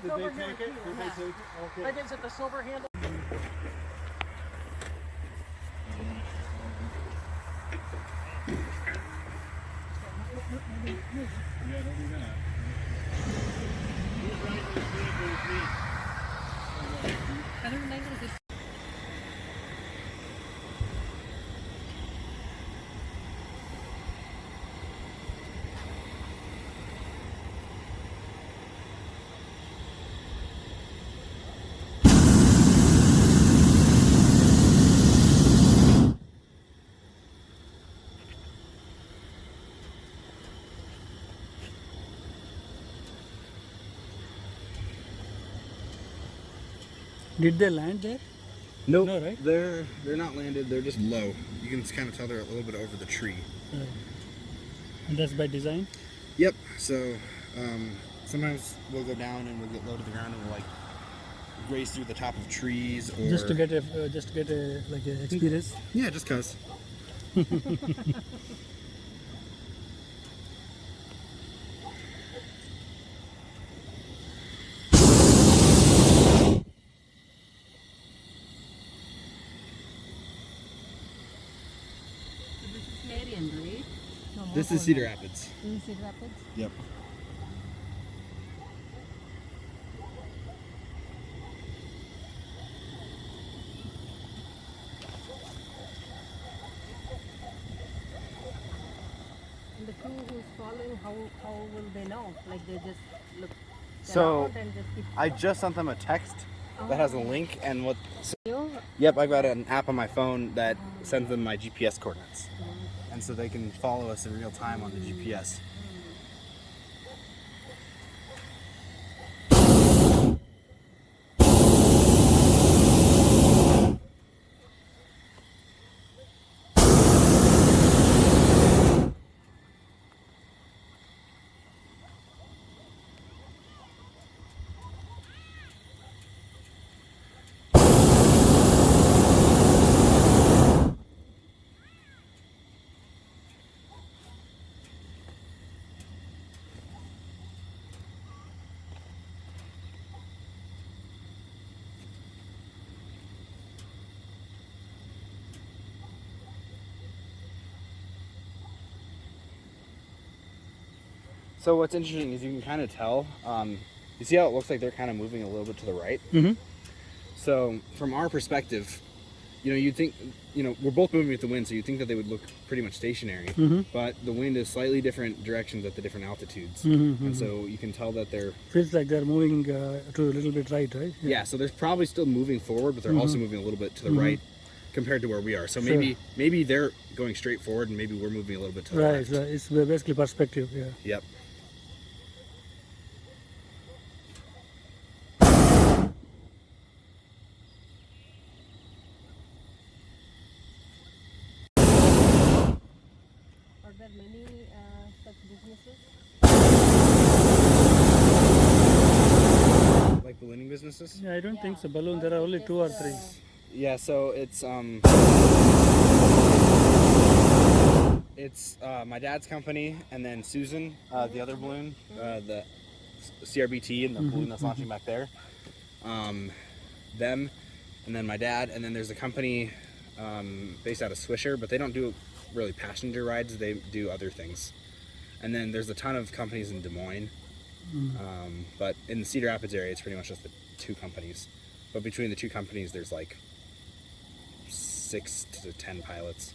Did they take it? Did they take it? Okay. Like, is it the silver handle? Yeah, don't do that. Who's riding this vehicle with me? I don't like it. Did they land there? Nope. No, right? They're not landed. They're just low. You can kind of tell they're a little bit over the tree. And that's by design? Yep. So sometimes we'll go down and we'll get low to the ground and we'll like graze through the top of trees or Just to get a like a experience. yeah, just cause. Marion, right? This is Cedar Rapids. This is Cedar Rapids? Yep. And the crew who's following, how will they know? Like they just look So around and just keep I just sent them a text that has a link and what. you? Yep, I've got an app on my phone that sends them my GPS coordinates, and so they can follow us in real time on the GPS. So what's interesting is you can kind of tell. You see how it looks like they're kind of moving a little bit to the right. Mm-hmm. So from our perspective, you'd think, we're both moving with the wind, so you'd think that they would look pretty much stationary. Mm-hmm. But the wind is slightly different directions at the different altitudes, Mm-hmm. and so you can tell that they're Feels like they're moving to a little bit right? yeah. So they're probably still moving forward, but they're also moving a little bit to the right compared to where we are. So Sure. maybe they're going straight forward, and maybe we're moving a little bit to the Right, left. right. It's basically perspective, yeah. Yep. Are there many such businesses? Like ballooning businesses. Yeah, I don't think so. Balloon, there are only 2 or 3. Yeah, so it's my dad's company, and then Susan, the other balloon, the CRBT, and the balloon that's launching back there. Them, and then my dad, and then there's a company based out of Swisher, but they don't do really passenger rides. They do other things. And then there's a ton of companies in Des Moines, but in the Cedar Rapids area, it's pretty much just the 2 companies. But between the 2 companies, there's like 6 to 10 pilots.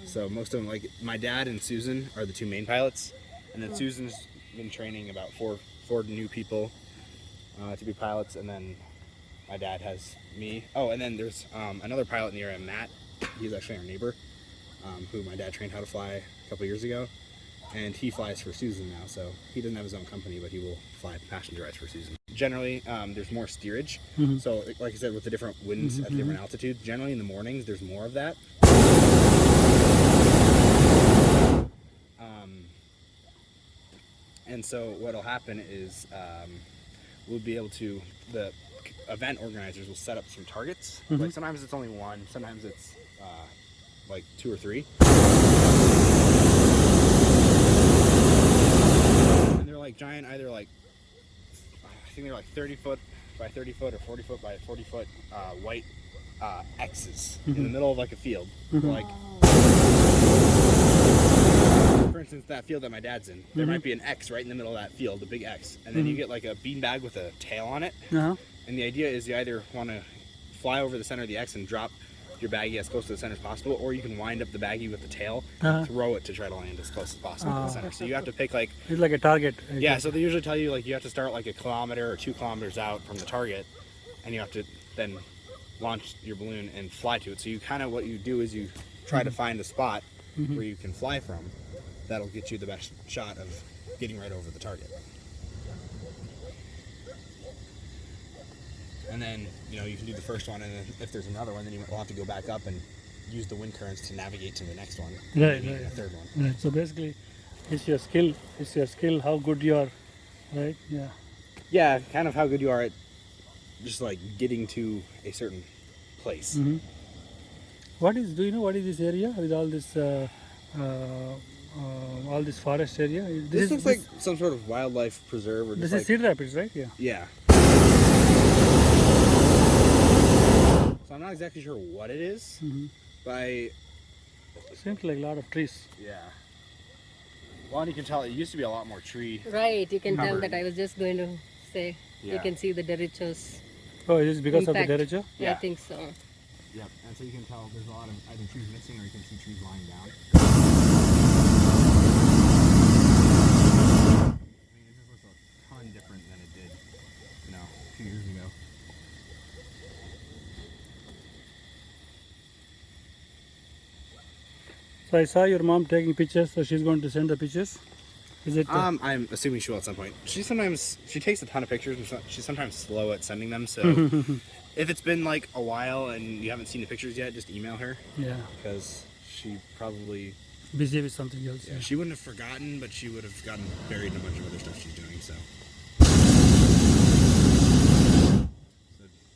So most of them, like my dad and Susan, are the 2 main pilots, and then Susan's been training about four new people to be pilots, and then my dad has me. Oh, and then there's another pilot in the area, Matt. He's actually our neighbor, who my dad trained how to fly a couple years ago, and he flies for Susan now. So he doesn't have his own company, but he will fly passenger rides for Susan. Generally, there's more steerage. So, like I said, with the different winds at different altitudes, generally in the mornings there's more of that. And so what'll happen is we'll be able to, the event organizers will set up some targets. Like sometimes it's only 1, sometimes it's like 2 or 3. And they're like giant, either like, I think they're like 30 foot by 30 foot or 40 foot by 40 foot white X's in the middle of like a field. Like, for instance, that field that my dad's in, there might be an X right in the middle of that field, a big X, and then you get like a beanbag with a tail on it. Uh-huh. And the idea is you either want to fly over the center of the X and drop your baggie as close to the center as possible, or you can wind up the baggie with the tail, throw it to try to land as close as possible to the center. So you have to pick like, It's like a target. yeah, so they usually tell you like you have to start like a kilometer or 2 kilometers out from the target, and you have to then launch your balloon and fly to it. So you kind of, what you do is you try to find a spot where you can fly from that'll get you the best shot of getting right over the target. And then, you know, you can do the first one, and then if there's another one, then you will have to go back up and use the wind currents to navigate to the next one. Right, maybe right. a third one. Right. So basically, it's your skill. It's your skill. How good you are, right? Yeah. Yeah, kind of how good you are at just like getting to a certain place. What is? Do you know what is this area with all this forest area? This looks like some sort of wildlife preserve, or This just is Cedar Rapids, right? Yeah. yeah. So I'm not exactly sure what it is, but Seems like a lot of trees. yeah. Well, and you can tell it used to be a lot more tree. Right, you can tell Covered. that. I was just going to say, you Yeah. can see the derechos. Oh, is it because Impact. of the derecho? Yeah. I think so. Yep, and so you can tell there's a lot of either trees missing or you can see trees lying down. I mean, it just looks a ton different than it did, you know, a few years ago. So I saw your mom taking pictures, so she's going to send the pictures. Is it? I'm assuming she will at some point. She takes a ton of pictures, and she's sometimes slow at sending them. So if it's been like a while and you haven't seen the pictures yet, just email her, Yeah. because she probably, Busy with something else. yeah, she wouldn't have forgotten, but she would have gotten buried in a bunch of other stuff she's doing. So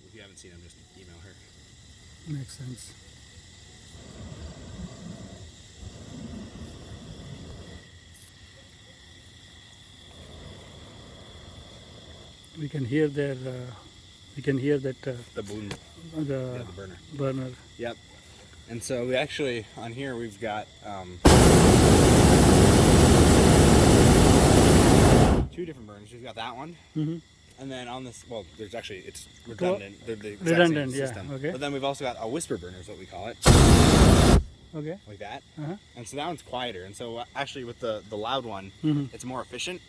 if you haven't seen them, just email her. Makes sense. We can hear their. We can hear that The balloon, the yeah, the burner. burner. Yep. And so we actually, on here, we've got two different burners. We've got that one, and then on this, well, there's actually, it's redundant. They're the exact Redundant, same yeah, system. okay. But then we've also got a whisper burner, is what we call it, Okay. like that. Uh-huh. And so that one's quieter. And so actually with the loud one, it's more efficient.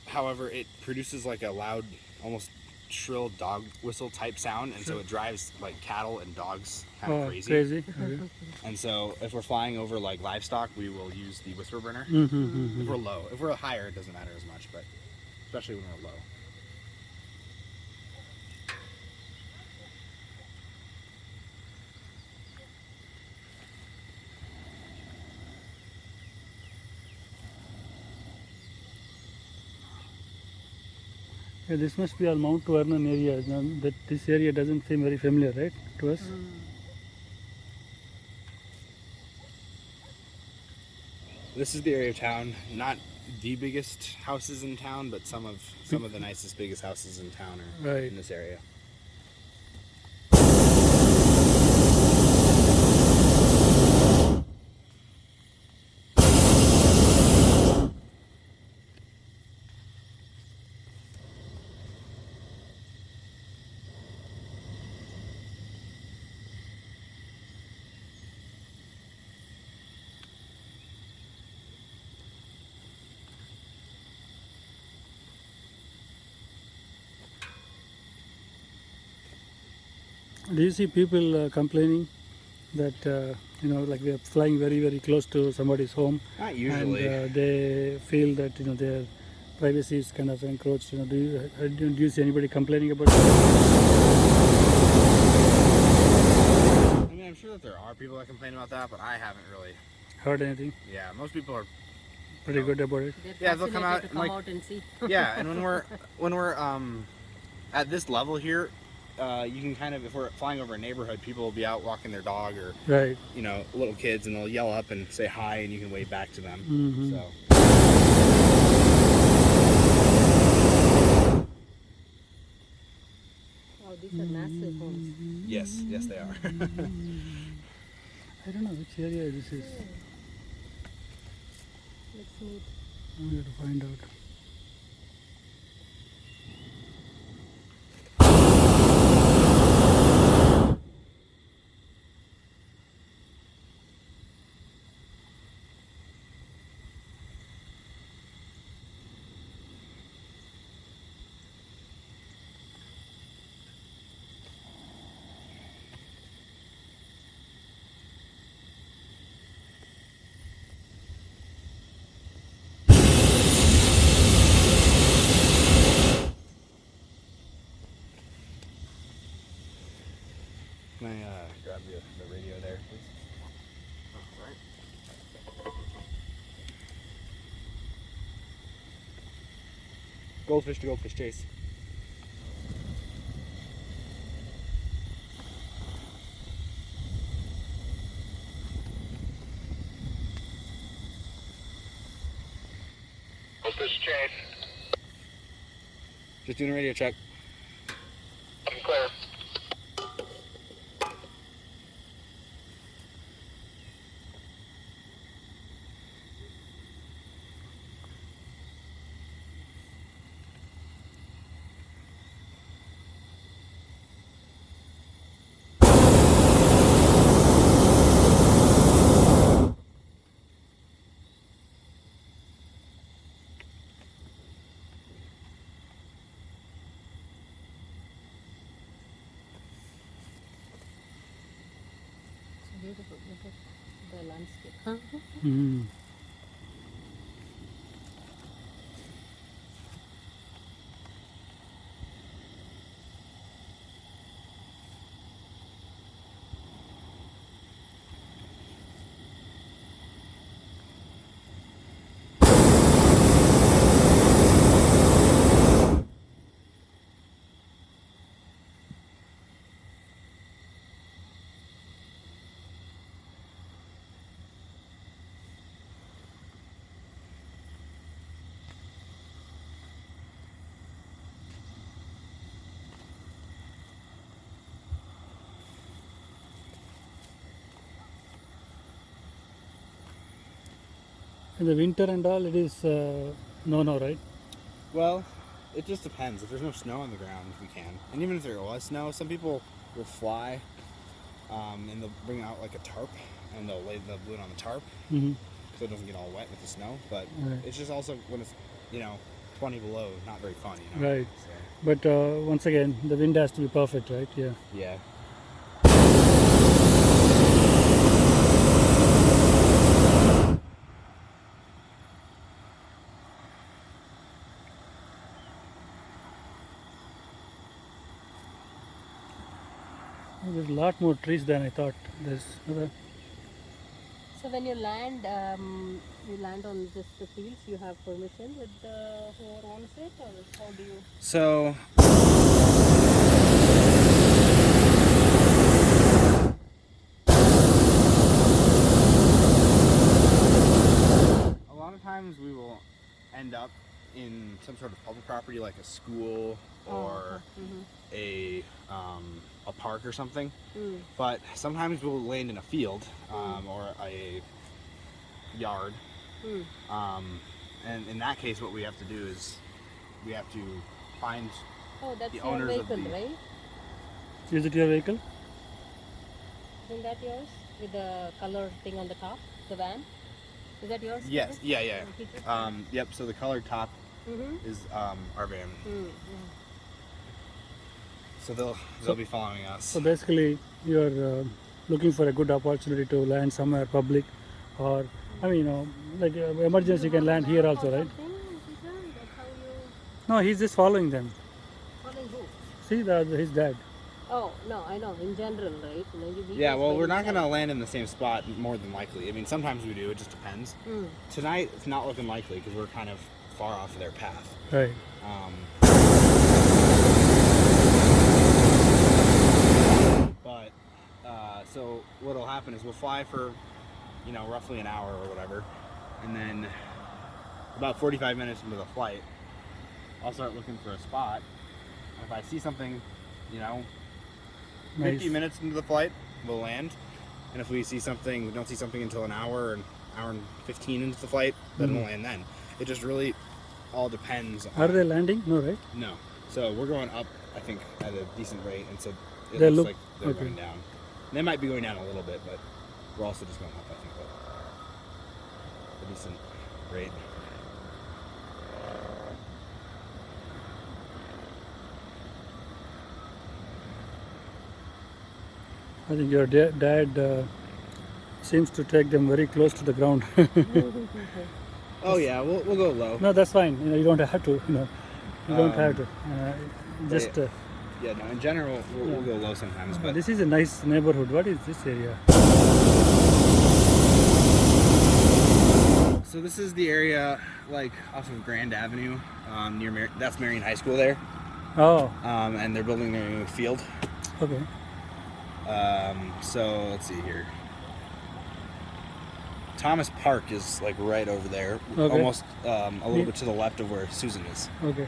However, it produces like a loud, almost shrill dog whistle type sound, and so it drives like cattle and dogs kind of Oh, crazy. crazy. Okay. And so if we're flying over like livestock, we will use the whisper burner. If we're low, if we're higher, it doesn't matter as much, but especially when we're low. Yeah, this must be our Mount Vernon area. Now, that this area doesn't seem very familiar, right, to us? This is the area of town, not the biggest houses in town, but some of the nicest, biggest houses in town are Right. in this area. Do you see people complaining that like we are flying very very close to somebody's home, Not usually. and they feel that their privacy is kind of encroached? Do you see anybody complaining about that? I mean, I'm sure that there are people that complain about that, but I haven't really. Heard anything? Yeah, most people are. Pretty good about it. They're Yeah, they'll come fascinated out to and, come like- out and see. Yeah, and when we're at this level here, you can kind of, if we're flying over a neighborhood, people will be out walking their dog or Right. little kids, and they'll yell up and say hi, and you can wave back to them. So Yes, yes, they are. I don't know which area this is. Let's meet. I'm going to find out. Can I grab the radio there, please? Goldfish to goldfish chase. Goldfish chase. Just doing a radio check. I'm clear. It's beautiful. Look at the landscape. Mm. In the winter and all, it is no, right? Well, it just depends. If there's no snow on the ground, we can. And even if there was snow, some people will fly and they'll bring out like a tarp and they'll lay the balloon on the tarp Mm-hmm. so it doesn't get all wet with the snow. But Right. it's just also when it's, 20 below, not very fun, you know? Right. So, But once again, the wind has to be perfect, right? Yeah. yeah. There's a lot more trees than I thought. There's So when you land on just the fields. You have permission with the whoever owns it, or how do you? So, a lot of times we will end up in some sort of public property like a school or a park or something. But sometimes we'll land in a field or a yard. And in that case, what we have to do is we have to find Oh, that's the your owners of vehicle, the- right? Is it your vehicle? Isn't that yours with the color thing on the top, the van? Is that yours? Yes, Peter? yeah. Peter? Yep. So the colored top Mm-hmm. is our van. Mm-hmm. So they'll be following us. So basically, you're looking for a good opportunity to land somewhere public, or I mean, like emergency, you can land here also, right? That's how you No, he's just following them. following who? See, his dad. Oh no, I know. In general, right? Yeah, well, we're not gonna land in the same spot more than likely. I mean, sometimes we do. It just depends. Tonight, it's not looking likely because we're kind of far off of their path. Right. But so what'll happen is we'll fly for roughly an hour or whatever, and then about 45 minutes into the flight, I'll start looking for a spot. And if I see something, Nice. 50 minutes into the flight, we'll land. And if we see something, we don't see something until an hour and 15 into the flight, then we'll land then. It just really all depends Are on... they landing? No, right? No. So we're going up, I think, at a decent rate, and so it They looks look- like they're okay. going down. They might be going down a little bit, but we're also just going up, I think, at a decent rate. I think your dad seems to take them very close to the ground. Oh yeah, we'll go low. No, that's fine. You know, you don't have to. You know, you don't have to. Just. Yeah, no, in general, we'll go low sometimes, but This is a nice neighborhood. What is this area? so this is the area like off of Grand Avenue, near that's Marion High School there, Oh, and they're building their new field. okay. So let's see here. Thomas Park is like right over there, Okay. almost a little Yeah. bit to the left of where Susan is. Okay.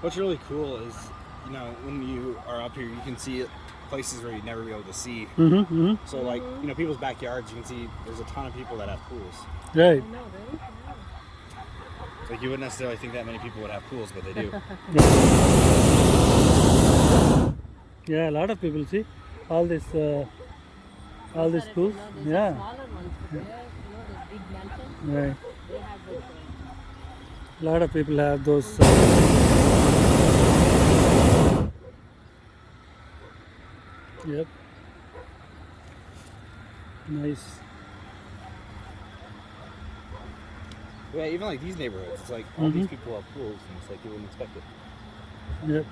What's really cool is, you know, when you are up here, you can see places where you'd never be able to see. Mm-hmm. So, like, you know, people's backyards, you can see there's a ton of people that have pools. Right. No, really? It's like you wouldn't necessarily think that many people would have pools, but they do. Yeah, a lot of people see all this schools. There's Yeah. smaller ones, but there, those big mansions, Right. they have those. A lot of people have those. Yep. Nice. Yeah, even like these neighborhoods, it's like all these people have pools, and it's like you wouldn't expect it. Yep.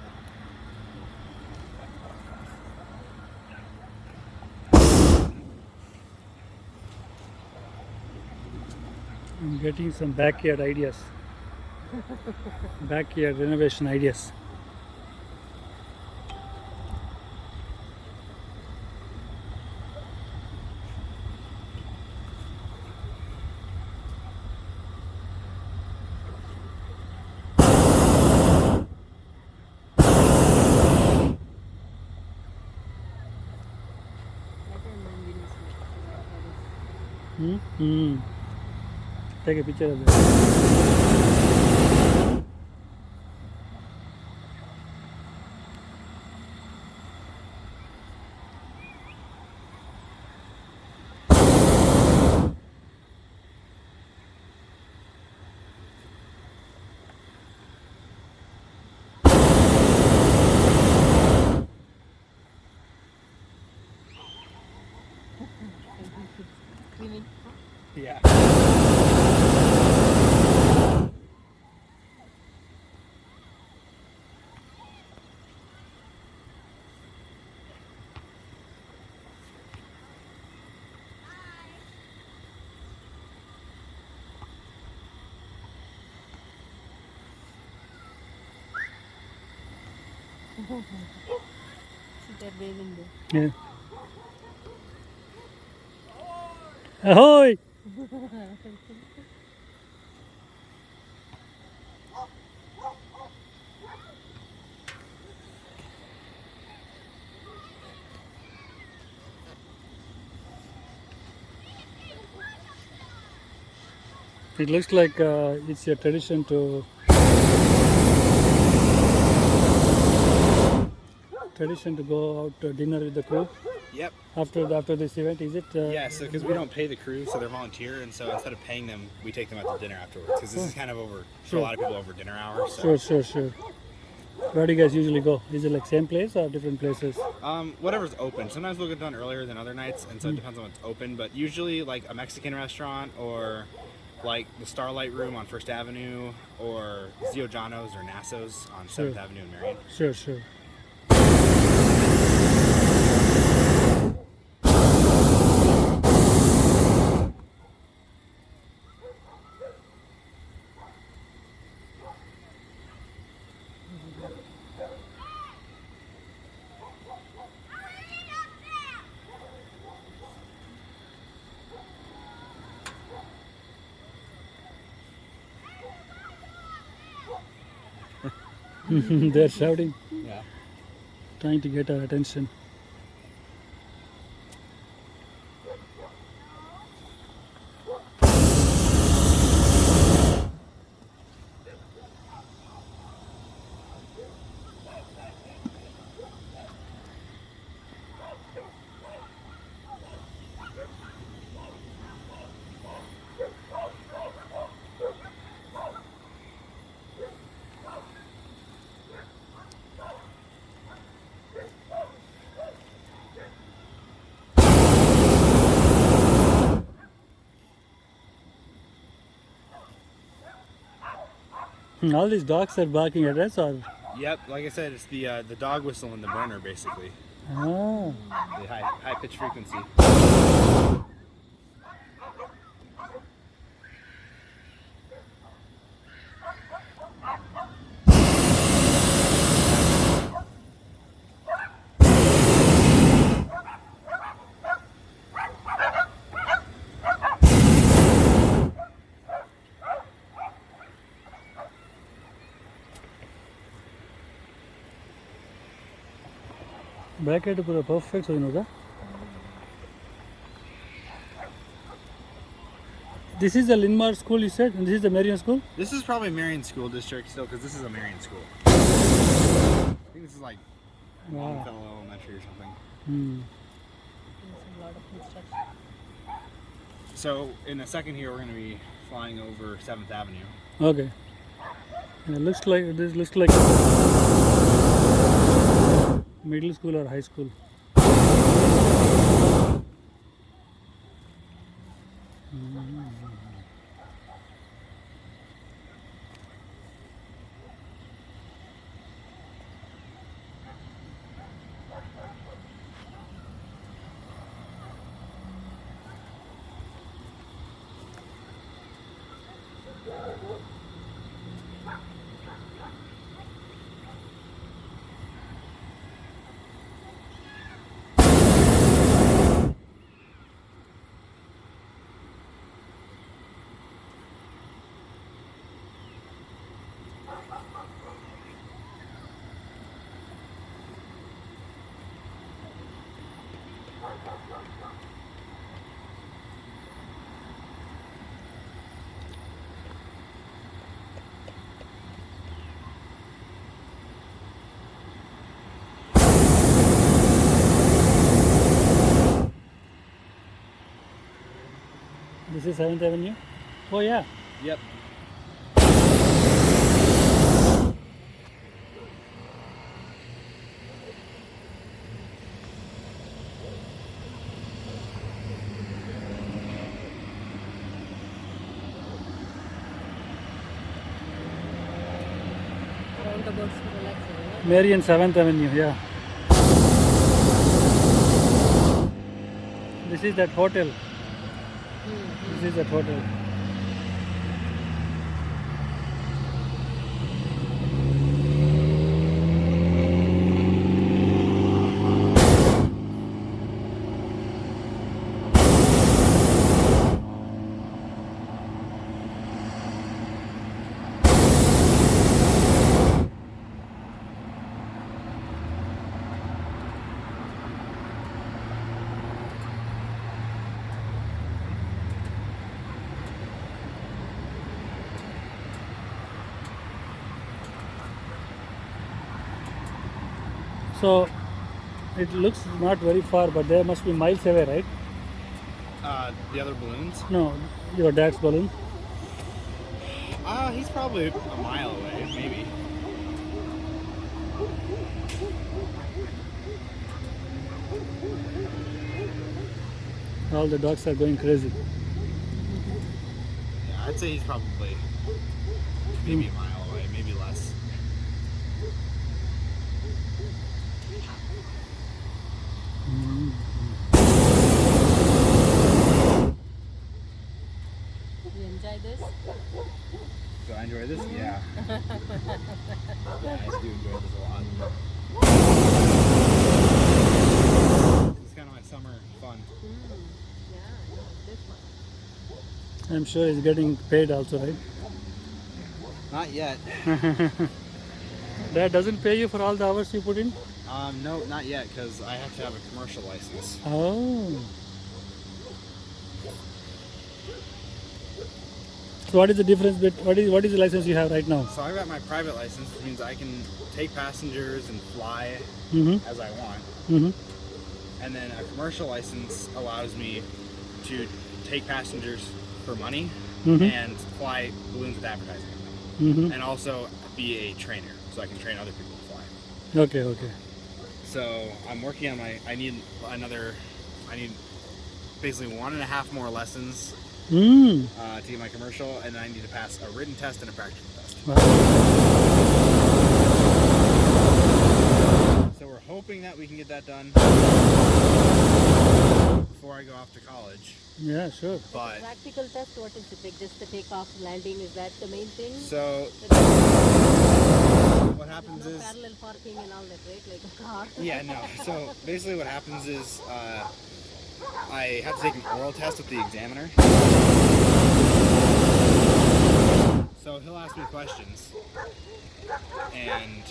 I'm getting some backyard ideas. Backyard renovation ideas. Hmm. Take a picture of that. Cleaning. Yeah. See, they're bathing there. Yeah. Ahoy! It looks like it's a tradition to go out to dinner with the crew. Yep. after this event? Is it? Yeah, so because we don't pay the crew, so they're volunteer, and so instead of paying them, we take them out to dinner afterwards. Because this is kind of over for a lot of people over dinner hours. So. Sure. Where do you guys usually go? Is it like same place or different places? Whatever's open. Sometimes we'll get done earlier than other nights, and so it depends on what's open. But usually, like a Mexican restaurant or like the Starlight Room on First Avenue, or Zio Giano's or Nasso's on 7th Avenue in Marion. Sure. They're shouting, Yeah. trying to get our attention. All these dogs are barking at us, or Yep. Like I said, it's the dog whistle and the burner, basically. ah, The high pitch frequency. bracket pura perfect so you. This is the Linmar school you said, and this is the Marion school? This is probably Marion School District still, because this is a Marion school. I think this is like Longfellow Elementary or something. There's a lot of construction. So in a second here, we're going to be flying over 7th Avenue. Okay. And it looks like this looks like middle school or high school. This is 7th Avenue? Oh yeah. Yep. Roundabouts to relaxing, right? Marion 7th Avenue, yeah. This is that hotel. This is that hotel. So it looks not very far, but there must be miles away, right? The other balloons? No, your dad's balloon. He's probably a mile away, maybe. All the dogs are going crazy. Yeah, I'd say he's probably maybe a mile away, maybe less. You enjoy this? Do I enjoy this? Yeah. Yeah, I do enjoy this a lot. It's kind of my summer fun. Yeah, I know this one. I'm sure he's getting paid also, right? Not yet. Dad doesn't pay you for all the hours you put in? No, not yet, because I have to have a commercial license. Oh. So what is the difference what is the license you have right now? So I got my private license, which means I can take passengers and fly Mm-hmm. as I want. Mm-hmm. And then a commercial license allows me to take passengers for money Mhm. and fly balloons with advertising on them. Mm-hmm. And also be a trainer, so I can train other people to fly. Okay, okay. So I'm working on I need basically 1.5 more lessons Mm. to get my commercial, and then I need to pass a written test and a practical test. Wow. So we're hoping that we can get that done before I go off to college. Yeah, sure. But Practical test, what is it? Like just the takeoff, landing, is that the main thing? so what There's happens no is parallel parking and all that, right? Like a car. yeah, no. So basically what happens is I have to take an oral test with the examiner. So he'll ask me questions, and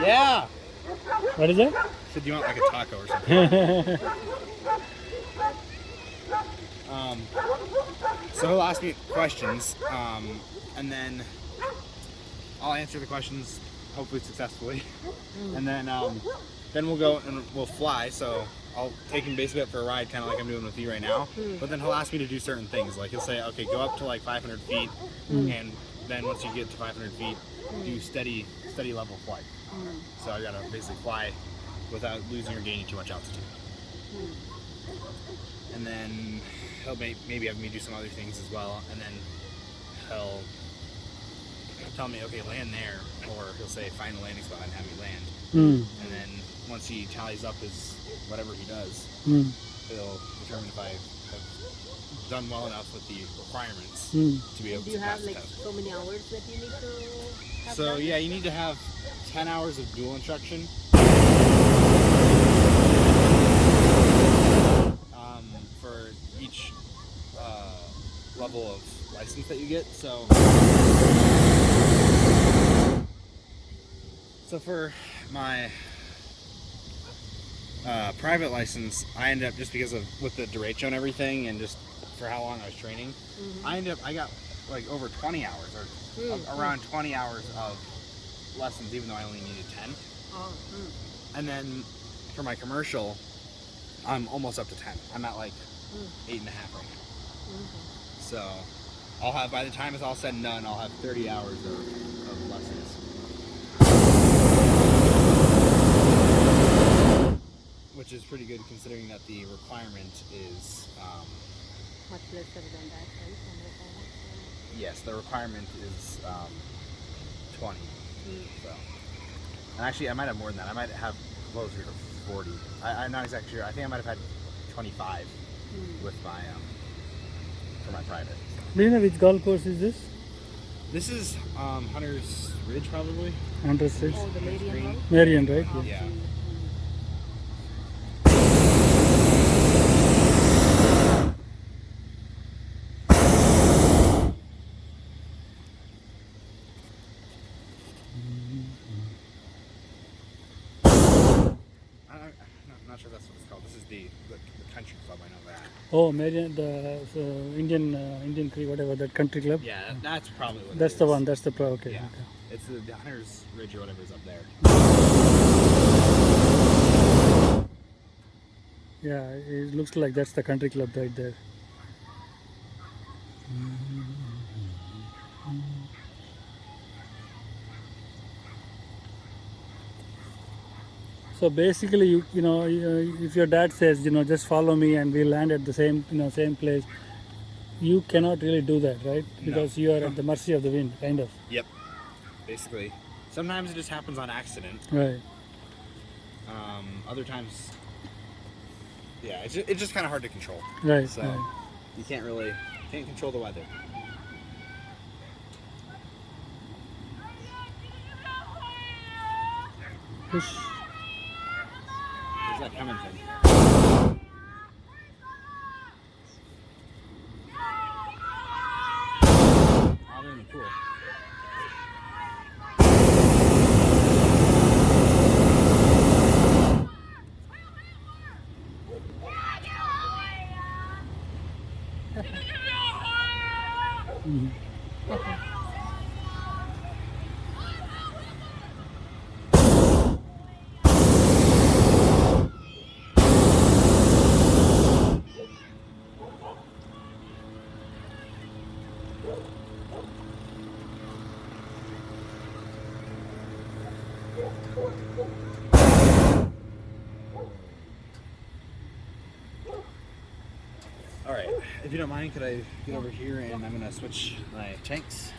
yeah. What is that? So do you want like a taco or something? So he'll ask me questions, and then I'll answer the questions hopefully successfully, and then we'll go and we'll fly. So I'll take him basically up for a ride, kind of like I'm doing with you right now. But then he'll ask me to do certain things, like he'll say, okay, go up to like 500 feet, and then once you get to 500 feet, do steady level flight. So I gotta basically fly without losing or gaining too much altitude. And then he'll maybe have me do some other things as well, and then he'll tell me, okay, land there, or he'll say find a landing spot and have me land. Mm. And then once he tallies up his whatever he does, Mm. he'll determine if I have done well enough with the requirements Mm. to be able Do to you pass have the like test. so many hours that you need to have So done? yeah, you need to have 10 hours of dual instruction. For each level of license that you get. So for my private license, I ended up, just because of with the derecho and everything, and just for how long I was training, I got like over 20 hours, or around 20 hours of lessons, even though I only needed 10. Oh, And then for my commercial, I'm almost up to 10. I'm at like 8.5 right now. So I'll have, by the time it's all said and done, I'll have 30 hours of lessons. Which is pretty good considering that the requirement is, much lesser than that, right? From the yes, the requirement is 20. So, and actually I might have more than that. I might have closer to 40. I'm not exactly sure. I think I might have had 25 with my, for my private. Do you know which golf course is this? This is Hunter's Ridge, probably. Under 6. Oh, the Marian one? Marion, right? Yeah. I'm not sure that's what it's called. This is the country club. I know that. Oh, Marion, the Indian Creek, whatever, that country club. Yeah, that's probably what. That's it the is. one. That's the okay. Yeah. Okay. It's the Downers Ridge or whatever's up there. Yeah, it looks like that's the country club right there. So basically, if your dad says, just follow me and we'll land at the same place, you cannot really do that, right? Because you are at the mercy of the wind, kind of. Yep. Basically. Sometimes it just happens on accident. Right. Other times, yeah, it's just kind of hard to control. Right. So right. you can't control the weather. Push. Where's that coming from? Out in the pool. All right, if you don't mind, could I get over here and I'm gonna switch my tanks.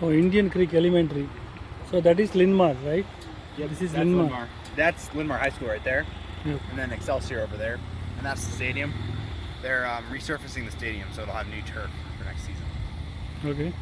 Oh, Indian Creek Elementary. So that is Linmar, right? Yep, This is that's Linmar. That's Linmar High School right there. Yep. And then Excelsior over there. And that's the stadium. They're resurfacing the stadium, so it'll have new turf for next season. Okay.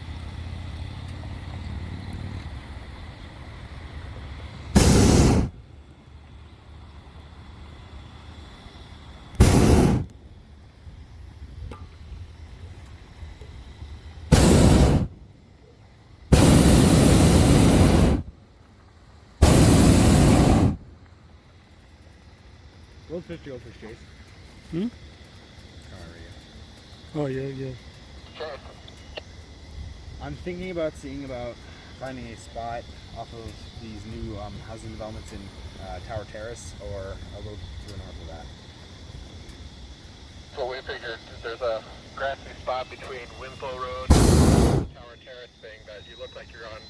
World 50 over Chase. Hmm? How are you? Oh, yeah. I'm thinking about finding a spot off of these new housing developments in Tower Terrace or a little to the north of that. So we figured there's a grassy spot between Winslow Road and Tower Terrace thing that you look like you're on.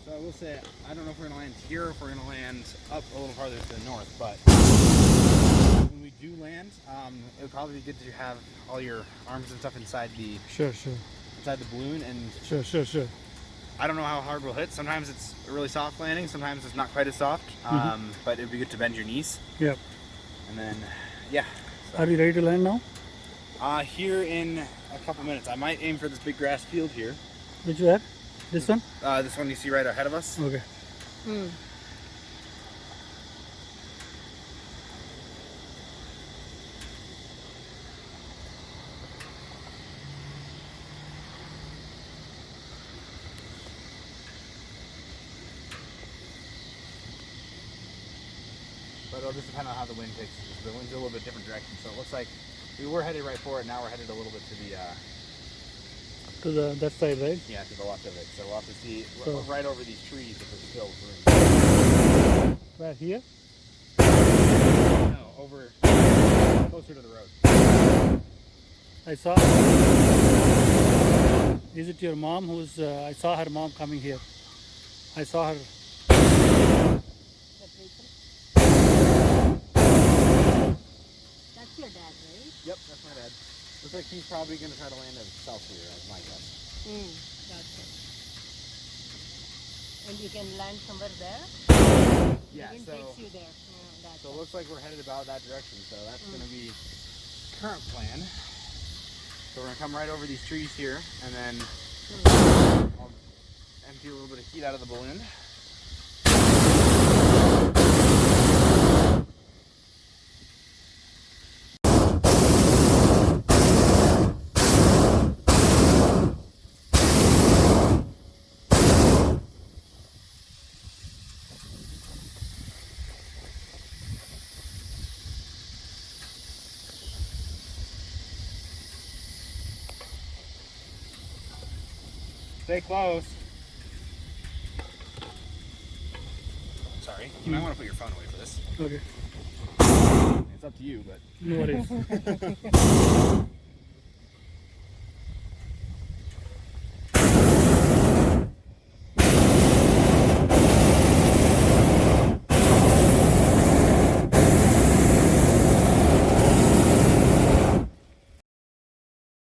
So I will say, I don't know if we're going to land here or if we're going to land up a little farther to the north, but when we do land, it would probably be good to have all your arms and stuff inside the Sure. balloon. And Sure. I don't know how hard we'll hit. Sometimes it's a really soft landing, sometimes it's not quite as soft, but it'd be good to bend your knees. Yep. And then, yeah. Are we ready to land now? Here in a couple minutes. I might aim for this big grass field here. Which way? This one? This one you see right ahead of us. Okay. But it'll just depend on how the wind takes us. The wind's a little bit different direction, so it looks like we were headed right for it. Now we're headed a little bit to the That side, right? yeah, to the left of it. So we'll have to see So- right over these trees if there's still room. Where, here? No, over closer to the road. I saw. Is it your mom who's? I saw her mom coming here. I saw her. That vehicle? That's your dad, right? Yep, that's my dad. Looks like he's probably going to try to land at Excelsior, that's my guess. Gotcha. And you can land somewhere there. Yeah, The wind so takes you there. Yeah, that so it looks like we're headed about that direction. So that's going to be current plan. So we're going to come right over these trees here, and then I'll empty a little bit of heat out of the balloon. Stay close. Sorry, you might want to put your phone away for this. Okay. It's up to you, but No worries.